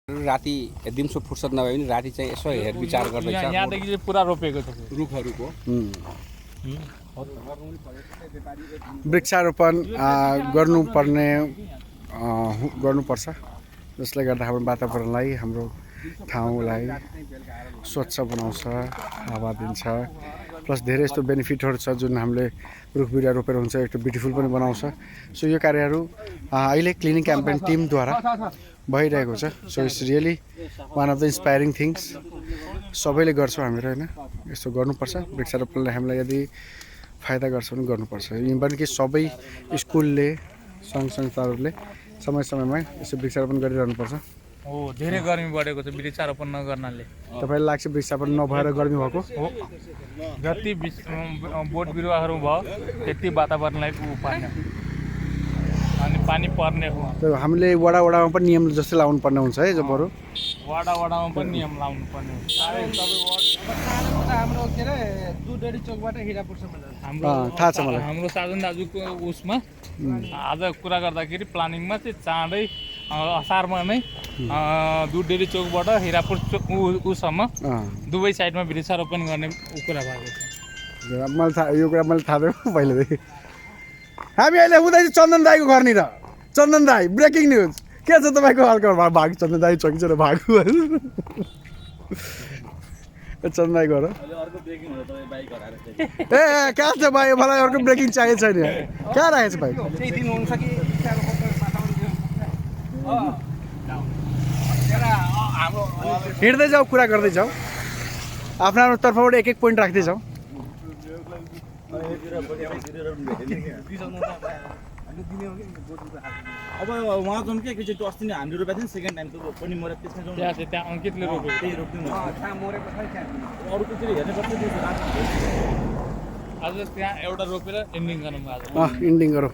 राति दिउँसो फुर्सद नभए पनि राति चाहिँ यसो हेरविचार गर्दैछ। यहाँदेखि चाहिँ पुरा रोपेको छ रुखहरूको वृक्षारोपण गर्नुपर्छ, जसले गर्दा हाम्रो वातावरणलाई, हाम्रो ठाउँलाई स्वच्छ बनाउँछ, हावा दिन्छ, प्लस धेरै यस्तो बेनिफिटहरू छ जुन हामीले रुख बिरुवा रोपेर हुन्छ, एकदम ब्युटिफुल पनि बनाउँछ। सो यो कार्यहरू अहिले क्लिनिङ क्याम्पेन टिमद्वारा भइरहेको छ। So it's really one of the inspiring things. सबैले गर्छौँ हामीहरू होइन, यस्तो गर्नुपर्छ। वृक्षारोपणले हामीलाई यदि फाइदा गर्छ भने गर्नुपर्छ। इभन कि सबै स्कुलले, सङ्घ संस्थाहरूले समय समयमा यसो वृक्षारोपण गरिरहनुपर्छ। हो, धेरै गर्मी बढेको छ वृक्षारोपण नगर्नाले। तपाईँलाई लाग्छ वृक्षारोपण नभएर गर्मी भएको हो, जति बोट बिरुवाहरू भयो त्यति वातावरणलाई पार्ने अनि पानी पर्ने हो। हामीले वडामा पनि नियम जस्तै लाउनु पर्ने हुन्छ है, जो बरु वडामा पनि नियम लाउनु पर्ने हुन्छ। हाम्रो के अरे दुधेडी चोकबाट हिरापुरसम्म थाहा छ मलाई। हाम्रो साधन दाजुको उसमा आज कुरा गर्दाखेरि प्लानिङमा चाहिँ चाँडै असारमा नै दुधेडी चोकबाट हिरापुर उसम्म दुवै साइडमा वृक्षारोपण गर्ने कुरा भएको छ। मलाई यो कुरा मैले थाहा थियो पहिलेदेखि। हामी अहिले हुँदैछ चन्दन दाईको घरनिर। चन्दन दाई, ब्रेकिङ न्युज के छ तपाईँको हालको भाग? चन्दन दाई चकिन्छ र भाग चन्दन दाई घर ए कहाँ छ भाइ? मलाई अर्को ब्रेकिङ चाहिएको छैन। कहाँ राखेको छ भाइ? हिँड्दै जाऊ, कुरा गर्दै जाऊ, आफ्नो आफ्नो तर्फबाट एक एक पोइन्ट राख्दै जाऊ। अब उहाँ जाउँ के त्यो अस्ति नै हामीले रोपेको थियो नि, सेकेन्ड टाइम त पनि मरे, त्यसमा जाउँ। त्यहाँ अङ्कितले रोपेको, त्यही रोप्नु न। अरूको चाहिँ हेर्नुपर्छ त्यो आज त्यहाँ एउटा रोपेर एन्डिङ गरौँ। आज इन्डिङ गरौँ।